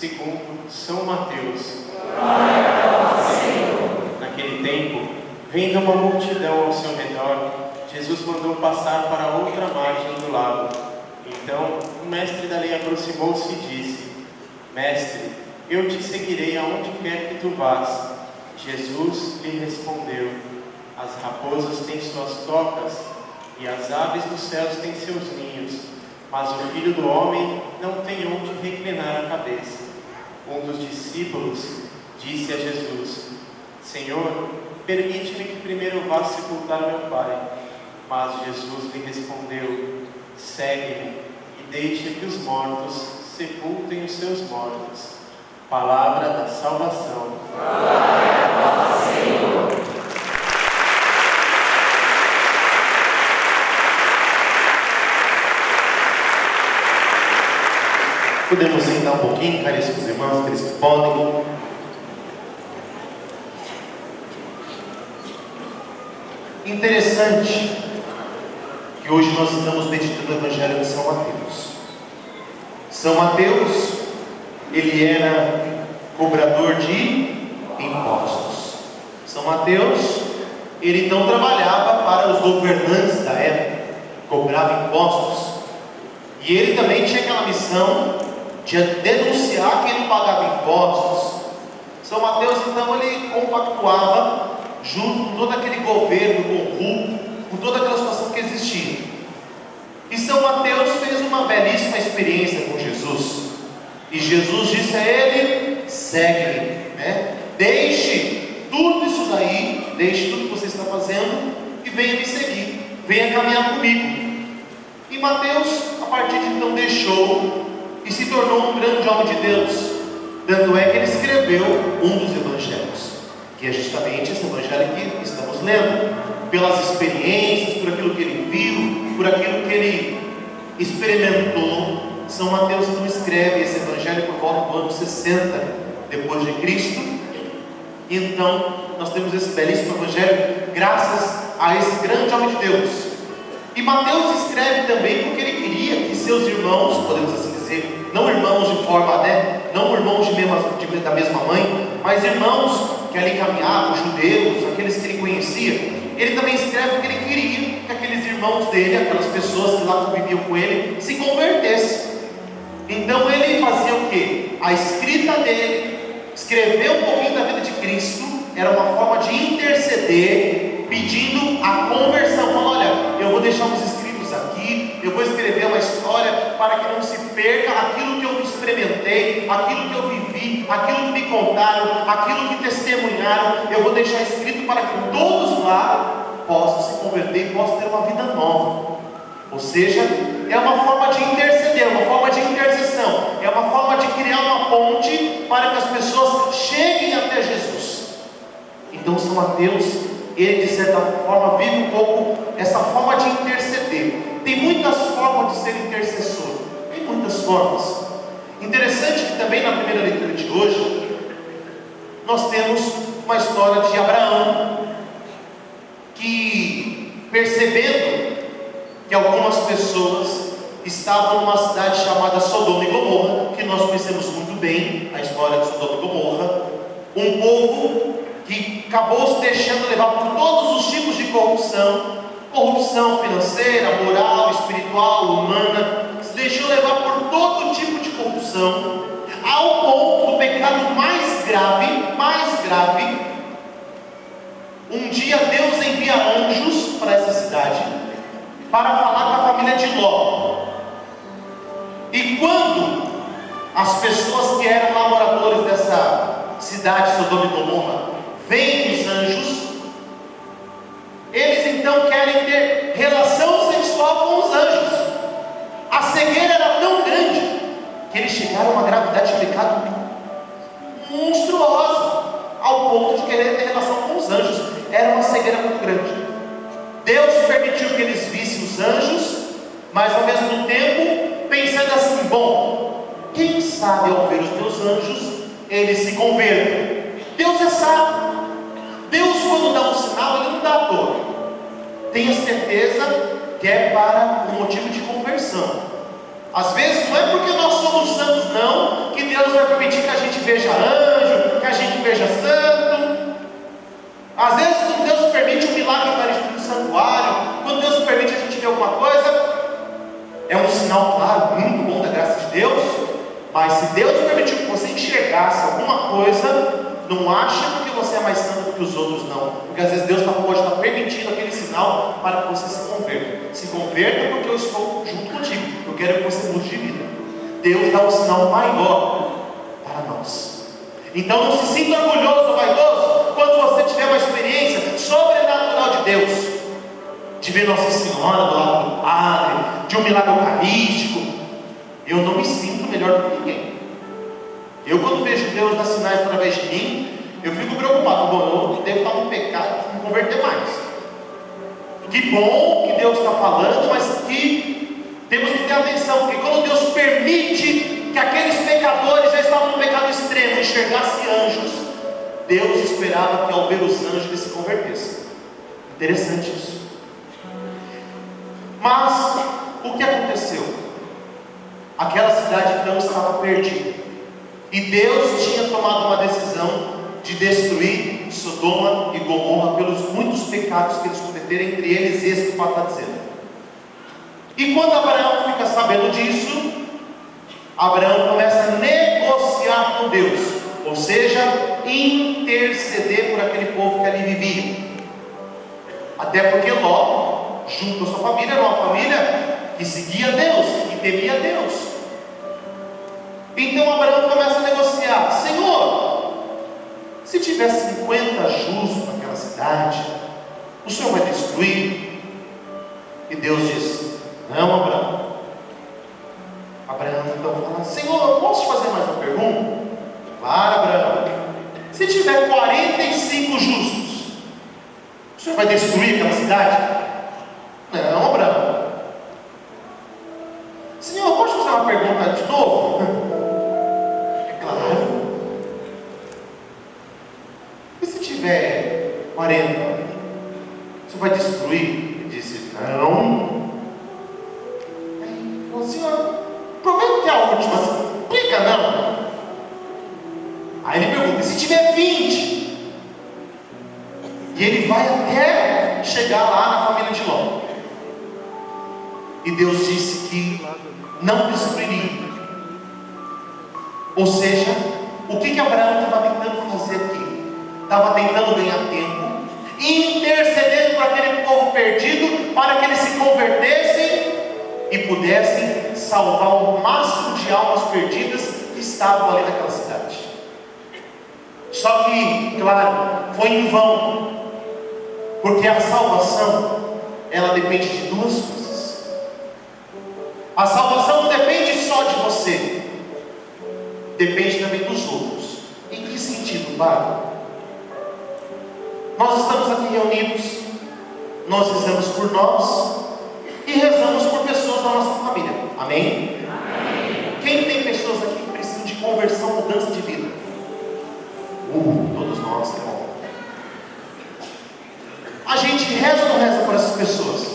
segundo São Mateus. Glória ao Senhor. Naquele tempo, vendo uma multidão ao seu redor, Jesus mandou passar para outra margem do lago. Então, o mestre da lei aproximou-se e disse: Mestre, eu te seguirei aonde quer que tu vás. Jesus lhe respondeu: As raposas têm suas tocas e as aves dos céus têm seus ninhos, mas o Filho do Homem não tem onde reclinar a cabeça. Um dos discípulos disse a Jesus: Senhor, permite-me que primeiro vá sepultar meu pai. Mas Jesus lhe respondeu: Segue-me e deixa que os mortos sepultem os seus mortos. Palavra da salvação. Glória ao Senhor. Podemos sentar um pouquinho, caríssimos irmãos, aqueles que podem. Interessante que hoje nós estamos meditando o Evangelho de São Mateus. São Mateus, ele era cobrador de impostos. São Mateus, ele então trabalhava para os governantes da época, cobrava impostos. E ele também tinha aquela missão de denunciar quem não pagava impostos. São Mateus, então, ele compactuava junto com todo aquele governo corrupto, com toda aquela situação que existia. E São Mateus fez uma belíssima experiência com Jesus. E Jesus disse a ele: segue-me, né? Deixe tudo isso daí, deixe tudo que você está fazendo e venha me seguir, venha caminhar comigo. E Mateus, a partir de então, deixou e se tornou um grande homem de Deus. Tanto é que ele escreveu um dos evangelhos, que é justamente esse evangelho que estamos lendo. Pelas experiências, por aquilo que ele viu, por aquilo que ele experimentou, São Mateus então escreve esse evangelho por volta do ano 60 depois de Cristo. Então nós temos esse belíssimo evangelho graças a esse grande homem de Deus. E Mateus escreve também porque ele queria que seus irmãos, podemos assim dizer, não irmãos de forma, não irmãos da mesma mãe, mas irmãos que ali caminhavam, judeus, aqueles que ele conhecia. Ele também escreve porque ele queria que aqueles irmãos dele, aquelas pessoas que lá conviviam com ele, se convertessem. Então ele fazia o quê? A escrita dele, escrever um pouquinho da vida de Cristo, era uma forma de interceder, pedindo a conversão. Falando: olha, eu vou deixar uns escritos aqui, eu vou escrever uma história para que não se perca aquilo que eu experimentei, aquilo que eu vivi, aquilo que me contaram, aquilo que testemunharam. Eu vou deixar escrito para que todos lá possam se converter e possam ter uma vida nova. Ou seja, é uma forma de interceder, uma forma de intercessão, é uma forma de criar uma ponte para que as pessoas cheguem até Jesus. Então São Mateus, ele de certa forma vive um pouco essa forma de interceder. Tem muitas formas de ser intercessor, tem muitas formas. Interessante que também na primeira leitura de hoje nós temos uma história de Abraão, que percebendo que algumas pessoas estavam numa cidade chamada Sodoma e Gomorra, que nós conhecemos muito bem a história de Sodoma e Gomorra, um povo que acabou se deixando levar por todos os tipos de corrupção financeira, moral, espiritual, humana, se deixou levar por todo tipo de corrupção, ao ponto do pecado mais grave. Um dia Deus envia anjos para essa cidade para falar com a família de Ló. E quando as pessoas que eram lá moradores dessa cidade, Sodoma e Gomorra, veem os anjos, eles então querem ter relação sexual com os anjos. A cegueira era tão grande que eles chegaram a uma gravidade de pecado monstruosa, ao ponto de querer ter relação com os anjos. Era uma cegueira muito grande. Deus permitiu que eles vissem os anjos, mas ao mesmo tempo pensando assim: bom, quem sabe ao ver os meus anjos eles se convertam. Deus é sábio. Deus, quando dá um sinal, ele não dá à toa. Tenha certeza que é para um motivo de conversão. Às vezes não é porque nós somos santos não, que Deus vai permitir veja anjo, que a gente veja santo. Às vezes, quando Deus permite um milagre eucarístico no santuário, quando Deus permite a gente ver alguma coisa, é um sinal claro, muito bom da graça de Deus. Mas se Deus permitiu que você enxergasse alguma coisa, não acha que você é mais santo do que os outros, não. Porque às vezes Deus pode estar permitindo aquele sinal para que você se converta. Se converta porque eu estou junto contigo. Eu quero que você mude de vida. Deus dá um sinal maior para nós. Então não se sinta orgulhoso ou vaidoso quando você tiver uma experiência sobrenatural de Deus, de ver Nossa Senhora do lado do Padre, de um milagre eucarístico. Eu não me sinto melhor do que ninguém. Eu, quando vejo Deus dar sinais através de mim, eu fico preocupado. Bom, eu devo estar no pecado para me converter mais. Que bom que Deus está falando, mas que temos que ter atenção, porque quando Deus permite que aqueles pecadores já estavam no pecado extremo enxergassem anjos, Deus esperava que ao ver os anjos eles se convertessem. Interessante isso. Mas o que aconteceu? Aquela cidade então estava perdida, e Deus tinha tomado uma decisão de destruir Sodoma e Gomorra pelos muitos pecados que eles cometeram, entre eles esse que o Paulo está dizendo. E quando Abraão fica sabendo disso, Abraão começa a negociar com Deus, ou seja, interceder por aquele povo que ali vivia. Até porque Ló, junto com a sua família, era uma família que seguia Deus, que temia Deus. Então Abraão começa a negociar: Senhor, se tiver 50 justos naquela cidade, o Senhor vai destruir? E Deus diz: não, Abraão. Abraão então fala: Senhor, posso te fazer mais uma pergunta? Claro, Abraão. Se tiver 45 justos, o Senhor vai destruir aquela cidade? Não, Abraão. Senhor, posso fazer uma pergunta de novo? É claro. E se tiver 40, você vai destruir? Ele disse: não. Aí ele falou: Senhor, promete que é a última, explica não. Aí ele pergunta: e se tiver 20? E ele vai até chegar lá na família de Ló. E Deus disse que não destruiria. Ou seja, o que Abraão estava tentando fazer aqui? Estava tentando ganhar tempo, intercedendo por aquele povo perdido, para que eles se convertessem e pudessem salvar o máximo de almas perdidas que estavam ali naquela cidade. Só que, claro, foi em vão, porque a salvação, ela depende de duas coisas. A salvação não depende só de você, depende também dos outros. Em que sentido, Padre? Nós estamos aqui reunidos, nós rezamos por nós e rezamos por pessoas da nossa família. Amém? Amém. Quem tem pessoas aqui que precisam de conversão, mudança de vida? Todos nós, irmão. A gente reza ou não reza por essas pessoas?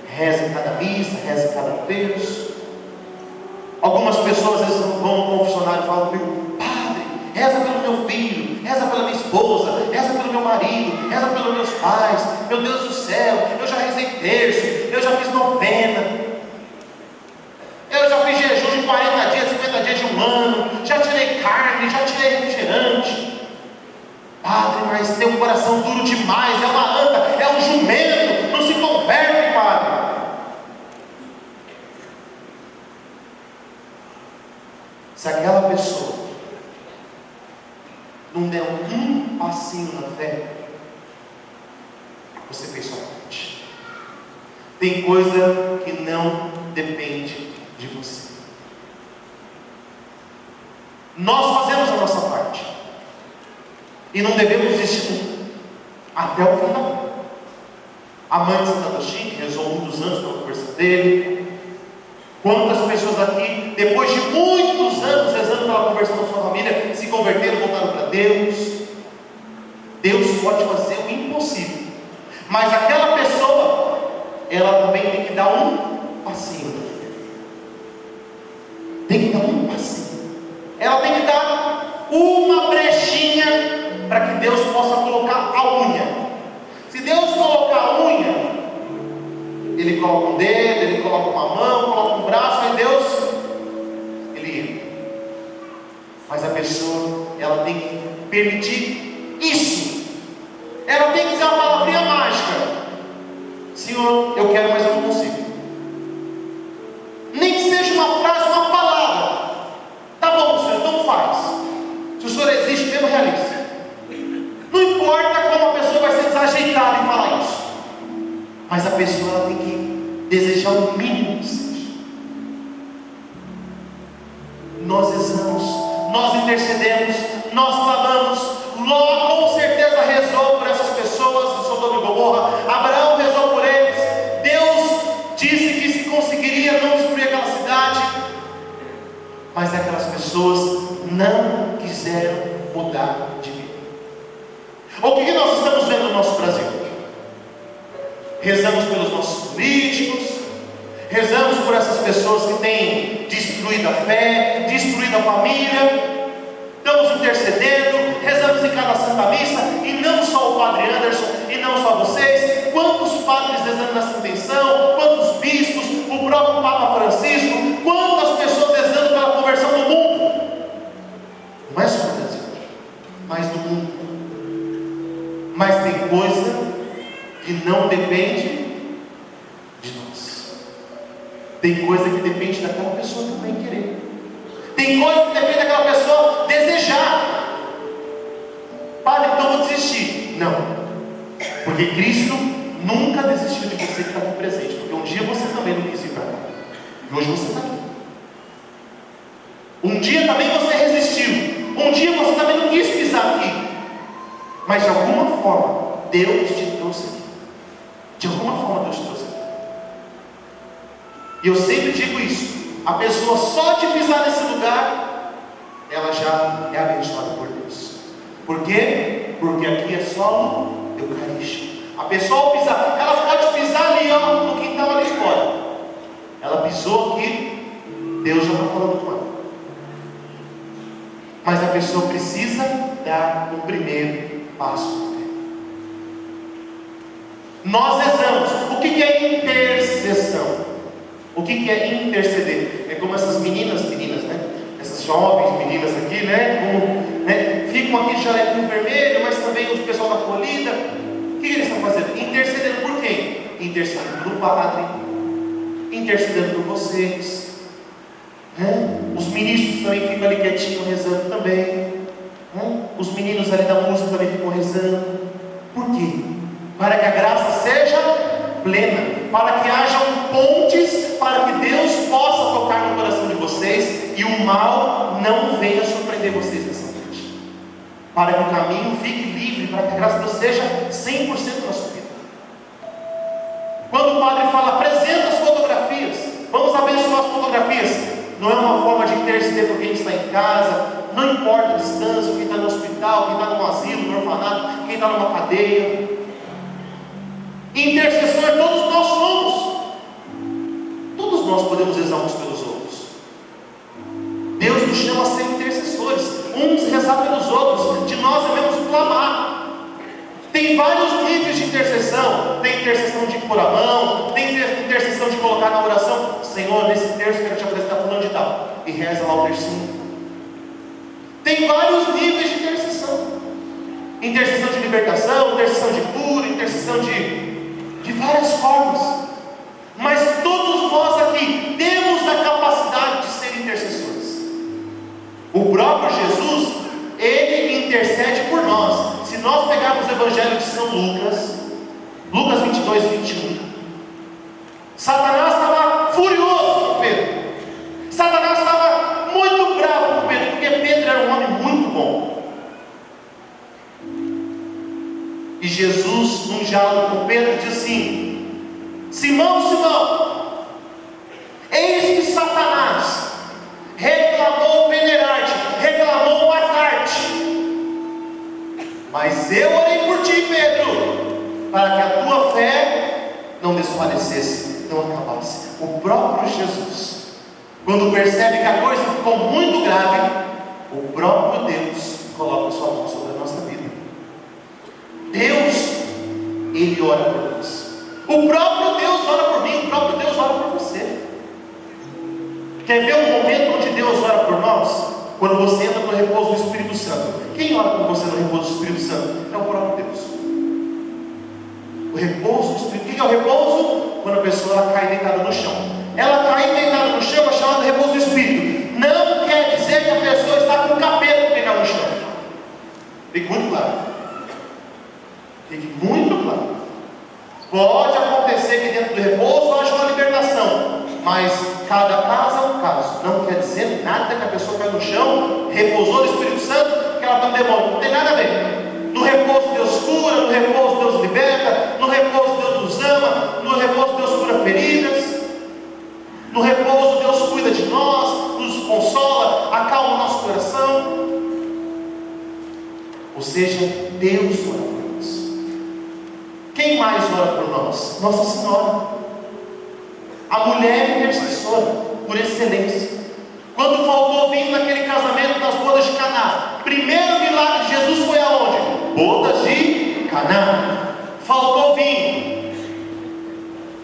Reza em cada missa, reza em cada terço. Algumas pessoas às vezes vão no confessionário e falam comigo: Padre, reza pelo meu filho, reza pela minha esposa, reza pelo meu marido, reza pelos meus pais. Meu Deus do céu, eu já rezei terço, eu já fiz novena, eu já fiz jejum de 40 dias, 50 dias de um ano, já tirei carne, já tirei refrigerante. Padre, mas tem um coração duro demais, é uma anta, é um jumento, não se converte, Padre. Se aquela pessoa não der um passinho na fé, você fez sua parte. Tem coisa que não depende de você. Nós fazemos a nossa parte e não devemos desistir nunca, até o final. A mãe de Santo Agostinho, que rezou muitos anos pela conversão dele. Quantas pessoas aqui, depois de muitos anos rezando pela conversão da sua família, se converteram, voltaram para Deus? Deus pode fazer o impossível, mas aquela pessoa, ela também tem que dar um passinho. Tem que dar um passinho. Ela tem uma brechinha para que Deus possa colocar a unha. Se Deus colocar a unha, Ele coloca um dedo, Ele coloca uma mão, coloca um braço, aí Deus, Ele entra. Mas a pessoa, ela tem que permitir isso. Ela tem que dizer uma palavrinha mágica: Senhor, eu quero, mas eu não consigo. Nem que seja uma frase, uma palavra. Tá bom, Senhor, então faz. Se o Senhor existe mesmo, realiza. Não importa como a pessoa vai ser desajeitada em falar isso, mas a pessoa, ela tem que desejar o mínimo que seja. Nós rezamos, nós intercedemos, nós clamamos. Ló com certeza rezou por essas pessoas de Sodoma e Gomorra. Abraão rezou por eles. Deus disse que se conseguiria não destruir aquela cidade, mas aquelas pessoas não quiseram mudar de vida. O que nós estamos vendo no nosso Brasil? Rezamos pelos nossos políticos, rezamos por essas pessoas que têm destruído a fé, destruído a família. Estamos intercedendo, rezamos em cada Santa Missa, e não só o Padre Anderson, e não só vocês. Quantos padres rezando nessa intenção, quantos bispos, o próprio Papa Francisco, quantas pessoas rezando pela conversão do mundo. Não é só no Brasil, mas do mundo. Mas tem coisa que não depende de nós. Tem coisa que depende daquela pessoa também querer. Tem coisa que depende daquela pessoa desejar. Padre, então eu vou desistir. Não, porque Cristo nunca desistiu de você que está aqui presente. Porque um dia você também não quis ir para cá, e hoje você está aqui. Um dia também você resistiu. Um dia você também não quis pisar aqui. Mas de alguma forma Deus te trouxe aqui. De alguma forma Deus te trouxe aqui. E eu sempre digo isso: a pessoa só de pisar nesse lugar, ela já é abençoada por Deus. Por quê? Porque aqui é solo eucarístico. A pessoa ao pisar, ela pode pisar ali, ó, no quintal ali fora. Ela pisou aqui, Deus já está falando com ela. Mas a pessoa precisa dar o primeiro passo. Nós rezamos. O que é intercessão? O que é interceder? É como essas meninas, né? Essas jovens meninas aqui, né? Ficam aqui de jalequinho vermelho, mas também o pessoal da acolhida. O que eles estão fazendo? Intercedendo por quem? Intercedendo pelo Padre, intercedendo por vocês. Os ministros também ficam ali quietinhos rezando também. Os meninos ali da música também ficam rezando. Por quê? Para que a graça seja plena, para que hajam pontes, para que Deus possa tocar no coração de vocês e o mal não venha surpreender vocês nessa noite, para que o caminho fique livre, para que a graça de Deus seja 100% na sua vida. Quando o Padre fala, apresenta as fotografias, vamos abençoar as fotografias, não é uma forma de interceder por quem está em casa, não importa a distância, quem está no hospital, quem está no asilo, no orfanato, quem está numa cadeia. Intercessor todos nós somos. Todos nós podemos rezar uns pelos outros. Deus nos chama a ser intercessores, uns rezar pelos outros, de nós devemos clamar. Tem vários níveis de intercessão. Tem intercessão de pôr a mão, tem intercessão de colocar na oração: Senhor, nesse terço quero te apresentar fulano de tal, e reza lá o tercinho. Tem vários níveis de intercessão. Intercessão de libertação, intercessão de cura, intercessão de várias formas. Mas todos nós aqui temos a capacidade de ser intercessores. O próprio Jesus, Ele intercede por nós. Se nós pegarmos o Evangelho de São Lucas, Lucas 22, 21, Satanás estava furioso com Pedro. Satanás estava muito bravo com Pedro, porque Pedro era um homem muito bom. E Jesus, num diálogo com Pedro, diz assim: Simão, Simão, eis que Satanás reclamou venerar-te, reclamou matar-te, mas eu orei por ti, Pedro, para que a tua fé não desfalecesse, não acabasse. O próprio Jesus, quando percebe que a coisa ficou muito grave, o próprio Deus coloca a sua mão sobre a nossa vida. Deus, Ele ora por nós. O próprio Deus ora por mim, o próprio Deus ora por você. Quer ver um momento onde Deus ora por nós? Quando você entra no repouso do Espírito Santo. Quem ora por você no repouso do Espírito Santo? É o próprio Deus. O repouso do Espírito. O que é o repouso? Quando a pessoa ela cai deitada no chão. Ela cai deitada no chão é chamado de repouso do Espírito. Não quer dizer que a pessoa está com o capeta pegado no chão. Fique muito claro. Fique muito claro. Pode acontecer que dentro do repouso haja uma libertação, mas cada caso é um caso. Não quer dizer nada que a pessoa cai no chão, repousou no Espírito Santo, que ela está no demônio. Não tem nada a ver. No repouso Deus cura, no repouso Deus liberta, no repouso Deus nos ama, no repouso Deus cura feridas, no repouso Deus cuida de nós, nos consola, acalma o nosso coração. Ou seja, Deus ora por nós. Quem mais ora por nós? Nossa Senhora, a mulher intercessora por excelência. Quando faltou vinho naquele casamento das bodas de Caná, primeiro milagre de Jesus foi aonde? Bodas de Caná. Faltou vinho.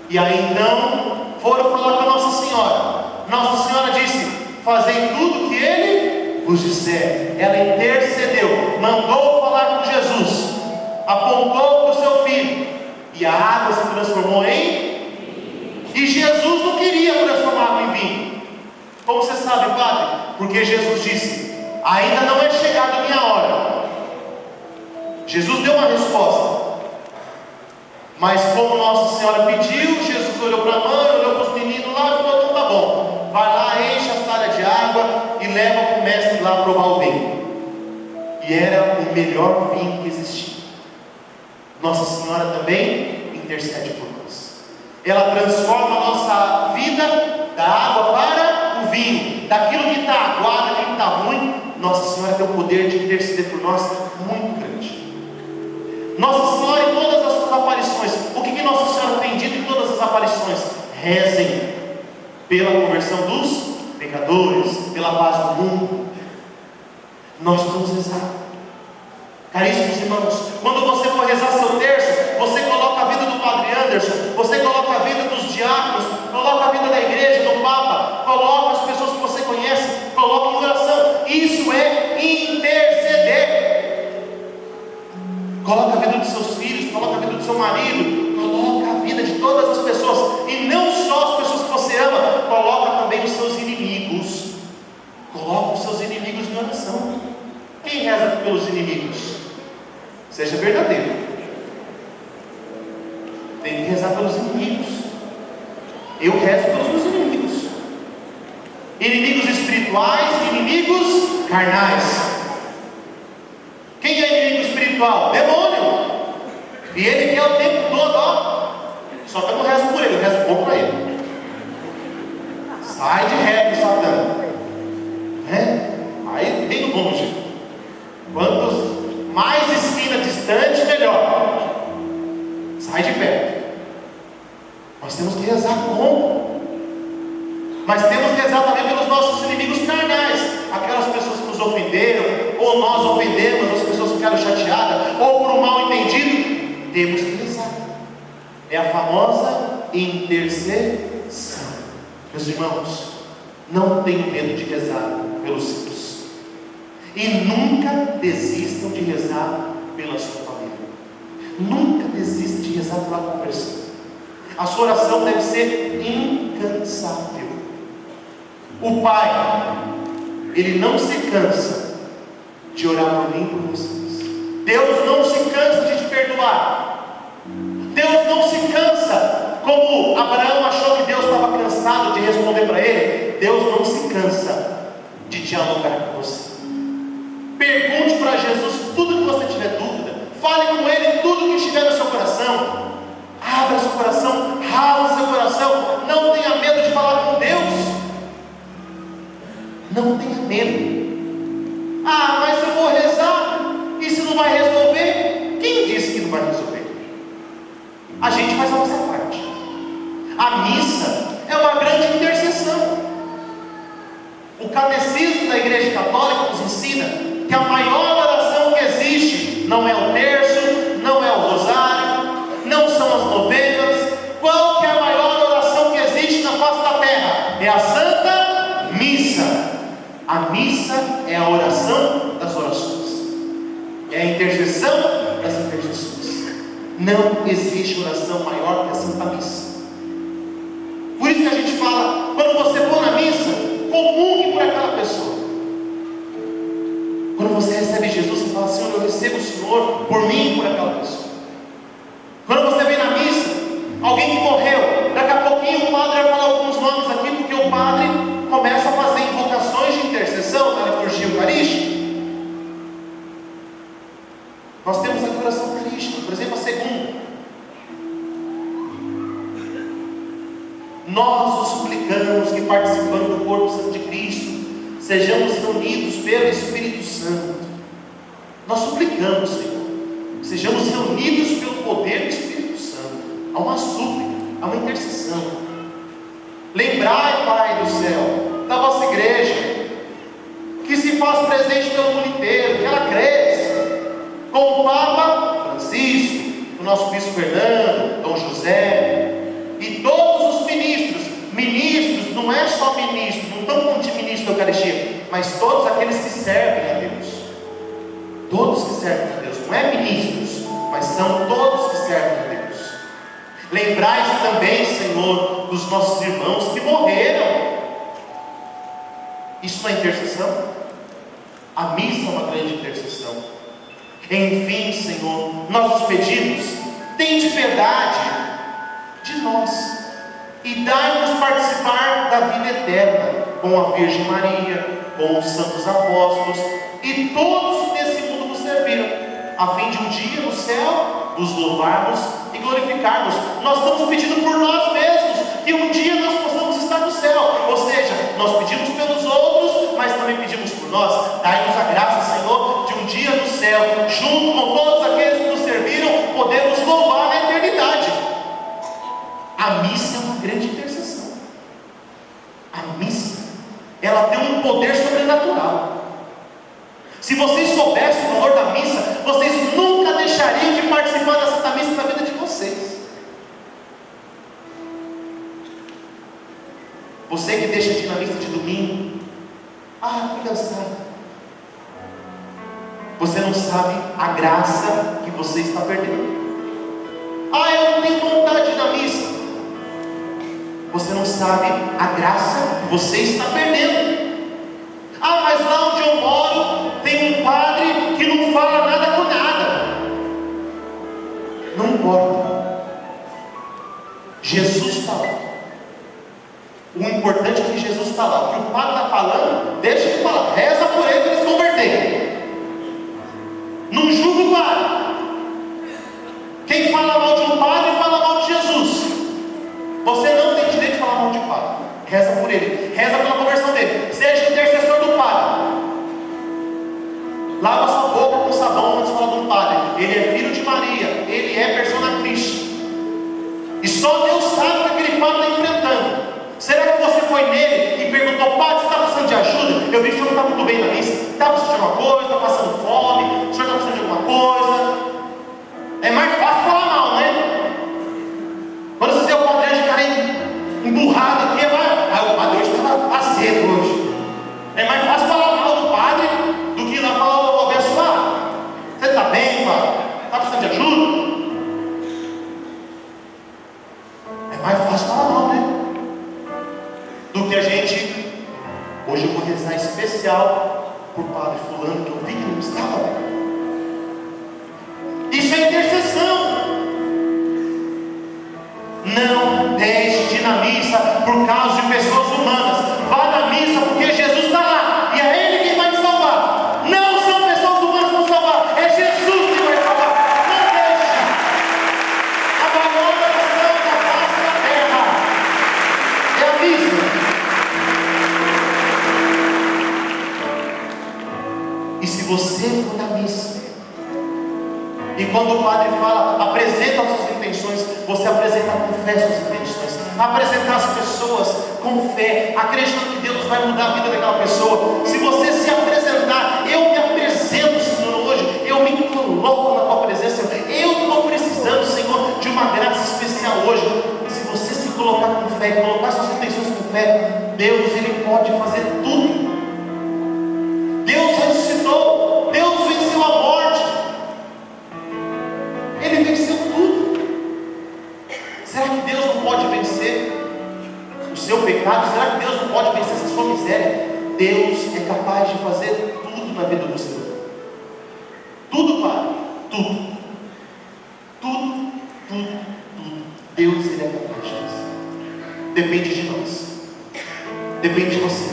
E aí então foram falar com Nossa Senhora. Nossa Senhora disse: fazei tudo que Ele vos disser. Ela intercedeu, mandou falar com Jesus, apontou para o seu filho, e a água se transformou em... E Jesus não queria transformar água em vinho. Como você sabe, Padre? Porque Jesus disse: ainda não é chegada a minha hora. Jesus deu uma resposta, mas como Nossa Senhora pediu, Jesus olhou para a mãe, olhou para os meninos lá e falou: então tá bom, vai lá, enche as talhas de água e leva para o mestre lá provar o vinho. E era o melhor vinho que existia. Nossa Senhora também intercede por nós. Ela transforma a nossa vida da água para o vinho, daquilo que está aguado, daquilo que está ruim. Nossa Senhora tem o poder de interceder por nós muito grande. Nossa Senhora, em todas as suas aparições, o que Nossa Senhora tem dito em todas as aparições? Rezem pela conversão dos pecadores, pela paz do mundo. Nós vamos rezar. Caríssimos irmãos, quando você for rezar seu terço, você coloca a vida do Padre Anderson, você coloca a vida dos diáconos, coloca a vida da igreja, do Papa, coloca as pessoas que você conhece, coloca em oração. Isso é interceder. Coloca a vida dos seus filhos, coloca a vida do seu marido, coloca a vida de todas as pessoas, e não só as pessoas que você ama, coloca também os seus inimigos. Coloca os seus inimigos em oração. Quem reza pelos inimigos? Seja verdadeiro. Tem que rezar pelos inimigos. Eu rezo pelos meus inimigos. Inimigos espirituais e inimigos carnais. Quem é inimigo espiritual? Demônio. E ele quer o tempo todo, ó. Só que eu não rezo por ele, eu rezo pouco para ele. Sai de reto, Satã. Aí bem longe. Quantos mais esquina distante, melhor. Sai de perto. Nós temos que rezar como? Mas temos que rezar também pelos nossos inimigos carnais. Aquelas pessoas que nos ofenderam, ou nós ofendemos, as pessoas ficaram chateadas, ou por um mal entendido. Temos que rezar. É a famosa intercessão. Meus irmãos, não tenham medo de rezar pelos seus. E nunca desistam de rezar pela sua família. Nunca desista de rezar pela conversão. A sua oração deve ser incansável. O Pai, Ele não se cansa de orar por mim e por vocês. Deus não se cansa de te perdoar. Deus não se cansa, como Abraão achou que Deus estava cansado de responder para ele. Deus não se cansa de dialogar com você. Pergunte para Jesus tudo que você tiver dúvida. Fale com Ele tudo que estiver no seu coração. Abra seu coração, rasga seu coração. Não tenha medo de falar com Deus. Não tenha medo. Ah, mas eu vou rezar, e se não vai resolver? Quem disse que não vai resolver? A gente faz a nossa parte. A missa é uma grande intercessão. O catecismo da Igreja Católica nos ensina ensina que a maior oração que existe não é o terço, não é o rosário, não são as novenas. Qual que é a maior oração que existe na face da terra? É a Santa Missa. A missa é a oração das orações, é a intercessão das intercessões. Não existe oração maior que a Santa Missa. Por isso que a gente fala, quando você for na missa, comungue por aquela pessoa. Quando você recebe Jesus, você fala: Senhor, eu recebo o Senhor por mim e por aquela pessoa. Quando você vem na missa, alguém que morreu, daqui a pouquinho o padre vai falar alguns nomes aqui, porque o padre começa a fazer invocações de intercessão na liturgia eucarística. Nós temos a oração eucarística, por exemplo, a segunda. Nós os suplicamos que, participando do corpo santo de Cristo, sejamos reunidos pelo Espírito Santo. Nós suplicamos, Senhor, que sejamos reunidos pelo poder do Espírito Santo. Há uma súplica, há uma intercessão. Lembrai, Pai do céu, da vossa igreja, que se faz presente pelo mundo inteiro, que ela cresça, com o Papa Francisco, o nosso Bispo Fernando, Dom José, e todos os ministros, não é só ministros, não estão falando de ministro da Eucaristia, mas todos aqueles que servem a Deus. Todos que servem a Deus, não é ministros, mas são todos que servem a Deus. Lembrai-se também, Senhor, dos nossos irmãos que morreram. Isso não é intercessão? A missa é uma grande intercessão. Enfim, Senhor, nós os pedimos, tende piedade de nós e dai-nos participar da vida eterna com a Virgem Maria, com os santos apóstolos e todos que nesse mundo nos serviram, a fim de um dia no céu nos louvarmos e glorificarmos. Nós estamos pedindo por nós mesmos, que um dia nós possamos estar no céu. Ou seja, nós pedimos pelos outros, mas também pedimos por nós. Dai-nos a graça, Senhor, de um dia no céu, junto com todos aqueles que nos serviram, podemos louvar na eternidade. A missa é uma grande intercessão. A missa, ela tem um poder sobrenatural. Se vocês soubessem o valor da missa, vocês nunca deixariam de participar da Santa Missa na vida de vocês. Você que deixa de ir na missa de domingo, que cansado. Você não sabe a graça que você está perdendo. Eu não tenho vontade de ir na missa. Você não sabe a graça que você está perdendo. Mas lá onde eu moro tem um padre que não fala nada com nada. Não importa. Jesus está lá. O importante é que Jesus está lá. O que o padre está falando, deixa ele falar. Reza por ele para ele se converter. Não julga o padre. Quem fala mal de um padre, fala mal de Jesus. Você não tem direito de falar mal de padre. Reza por ele, reza pela conversão dele. Seja intercessor do padre. Lava sua boca com sabão antes de falar de um padre. Ele é filho de Maria, ele é persona Christi. E só Deus sabe o que aquele padre está enfrentando. Será que você foi nele e perguntou: padre, você está precisando de ajuda? Eu vi que o senhor não está muito bem na missa. Está precisando de alguma coisa? Está passando fome? O senhor está precisando de alguma coisa? É mais fácil falar mal, né? Quando você vê o padre de cara emburrado aqui, o padre hoje estava azedo hoje. É mais fácil falar mal do padre do que ir lá falar: ô abençoado, você está bem, padre? Está precisando de ajuda? É mais fácil falar mal, né? Do que a gente. Hoje eu vou rezar especial por padre fulano, que eu vi que não estava bem. Isso é intercessão. Não deixe de ir na missa por causa de pessoas humanas. Vá na missa porque Jesus está lá e é Ele quem vai te salvar. Não são pessoas humanas que vão salvar, é Jesus que vai salvar. Não deixe. A maior oração da face da terra é a missa. E se você for na missa, e quando o padre fala, apresenta as suas intenções, você apresenta com fé as suas intenções. Apresentar as pessoas com fé, acreditando que Deus vai mudar a vida daquela pessoa. Se você se apresentar, eu fé e colocar suas intenções com fé, Deus, Ele pode fazer tudo. Deus ressuscitou, Deus venceu a morte, Ele venceu tudo. Será que Deus não pode vencer o seu pecado? Será que Deus não pode vencer essa sua miséria? Deus é capaz de fazer tudo na vida do seu filho. Tudo, Pai, tudo. Tudo, tudo, tudo. Deus, Ele é capaz de fazer. Depende de nós. Depende de você.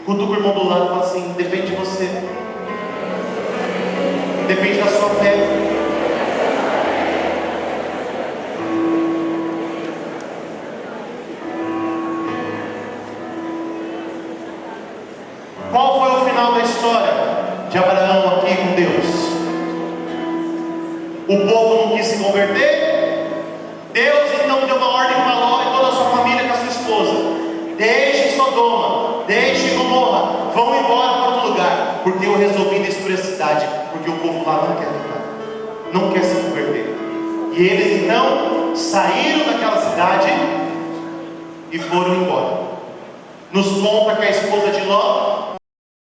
Cutuca o irmão do lado e fala assim: depende de você. Depende da sua fé. Qual foi o final da história de Abraão aqui com Deus? O povo não quis se converter. Deus então deu uma ordem para Ló e toda a sua família com a sua esposa: deixem Sodoma, deixem Gomorra, vão embora para outro lugar, porque eu resolvi destruir a cidade, porque o povo lá não quer ficar, não quer se converter. E eles então saíram daquela cidade e foram embora. Nos conta que a esposa de Ló